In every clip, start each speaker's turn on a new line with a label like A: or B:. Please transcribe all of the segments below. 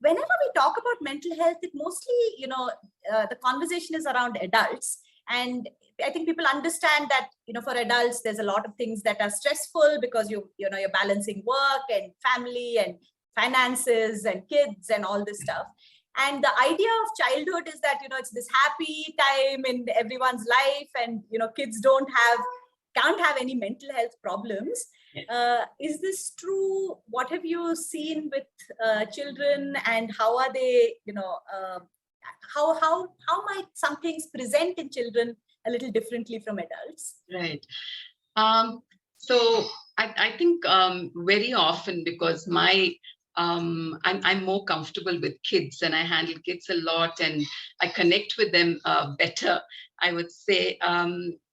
A: whenever we talk about mental health, it mostly, the conversation is around adults. And I think people understand that, for adults, there's a lot of things that are stressful because you're balancing work and family and finances and kids and all this stuff. And the idea of childhood is that, it's this happy time in everyone's life, and, kids can't have any mental health problems. Is this true? What have you seen with children, and how are they, how might some things present in children a little differently from adults?
B: Right. So I think very often, because I'm more comfortable with kids, and I handle kids a lot, and I connect with them better, I would say.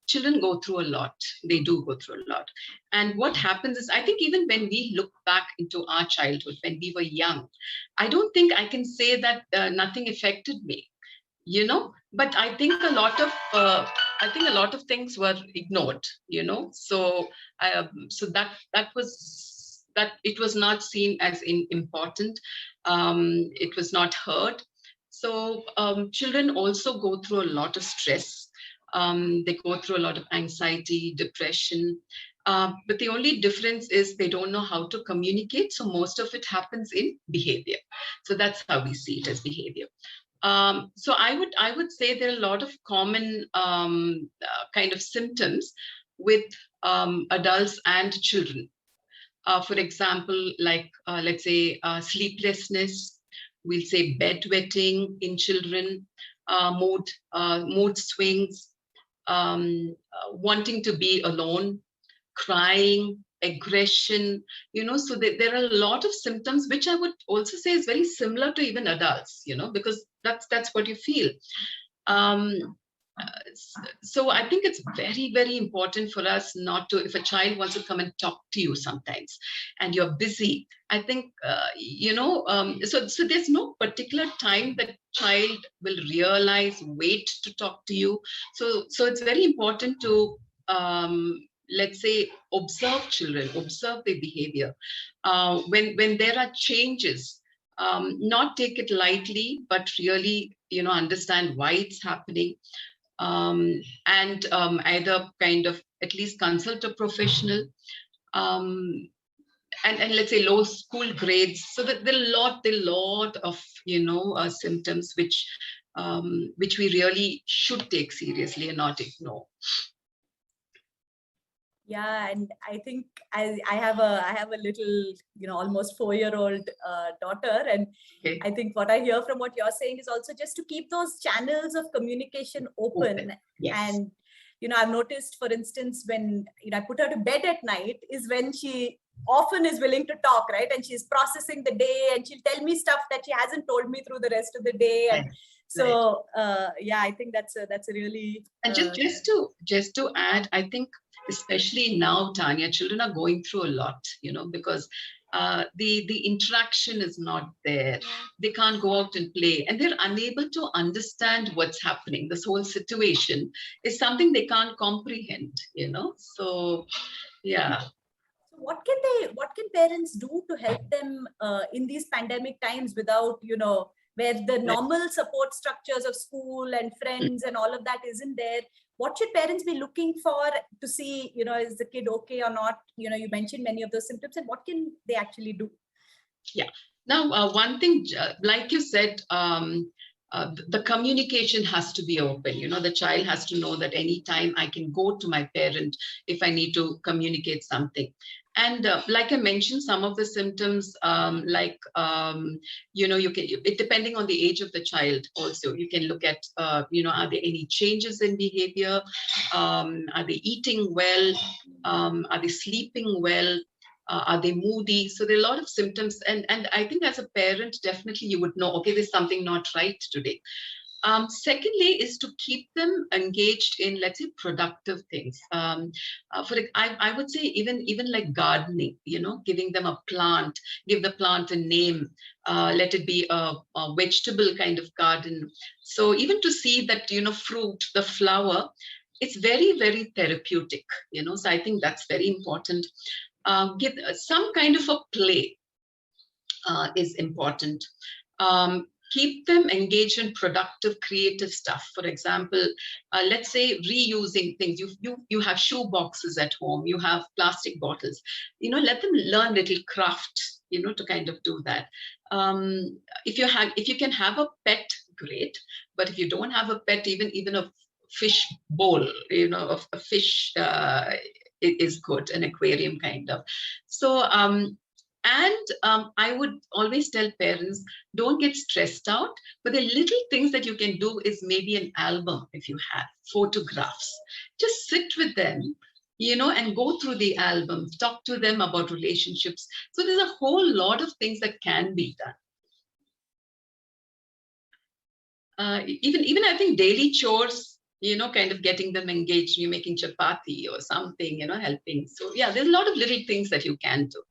B: Children go through a lot. They do go through a lot. And what happens is, I think even when we look back into our childhood, when we were young, I don't think I can say that nothing affected me, but I think a lot of things were ignored, so that it was not seen as important. It was not heard. So children also go through a lot of stress. They go through a lot of anxiety, depression. But the only difference is they don't know how to communicate. So most of it happens in behavior. So that's how we see it, as behavior. So I would say there are a lot of common kind of symptoms with adults and children. For example, like let's say sleeplessness, we'll say bedwetting in children, mood swings, wanting to be alone, crying, aggression, so there are a lot of symptoms, which I would also say is very similar to even adults, because that's what you feel. So I think it's very, very important for us not to, if a child wants to come and talk to you sometimes and you're busy, I think, so there's no particular time that child will realize, wait to talk to you. So it's very important to, let's say, observe children, observe their behavior. When there are changes, not take it lightly, but really, understand why it's happening. And either kind of at least consult a professional, and let's say low school grades. So that there are a lot of symptoms which we really should take seriously and not ignore.
A: Yeah, and I think I have a little, almost 4-year-old daughter, and okay. I think what I hear from what you're saying is also just to keep those channels of communication open. Yes. And I've noticed, for instance, when I put her to bed at night is when she often is willing to talk, right? And she's processing the day, and she'll tell me stuff that she hasn't told me through the rest of the day. And so, yeah, I think that's a really.
B: And just to add, I think, especially now, Tanya, children are going through a lot, because the interaction is not there. They can't go out and play, and they're unable to understand what's happening. This whole situation is something they can't comprehend, So, yeah.
A: So what can parents do to help them in these pandemic times without, where the normal support structures of school and friends and all of that isn't there? What should parents be looking for to see, is the kid okay or not? You mentioned many of those symptoms, and what can they actually do?
B: Yeah. Now, one thing, like you said, the communication has to be open. The child has to know that anytime I can go to my parent if I need to communicate something. And like I mentioned, some of the symptoms, you can, depending on the age of the child also, you can look at, are there any changes in behavior? Are they eating well? Are they sleeping well? Are they moody? So there are a lot of symptoms. And I think as a parent, definitely you would know, okay, there's something not right today. Secondly is to keep them engaged in, let's say, productive things. I would say even like gardening, giving them a plant, give the plant a name, let it be a vegetable kind of garden. So even to see that, fruit, the flower, it's very, very therapeutic, so I think that's very important. Give some kind of a play is important. Keep them engaged in productive, creative stuff. For example, let's say reusing things. You have shoe boxes at home. You have plastic bottles. Let them learn little craft. To kind of do that. If you can have a pet, great. But if you don't have a pet, even a fish bowl, of a fish is good, an aquarium kind of. So. I would always tell parents, don't get stressed out, but the little things that you can do is maybe an album, if you have photographs. Just sit with them, and go through the albums, talk to them about relationships. So there's a whole lot of things that can be done. Even I think daily chores, kind of getting them engaged, you're making chapati or something, helping. So yeah, there's a lot of little things that you can do.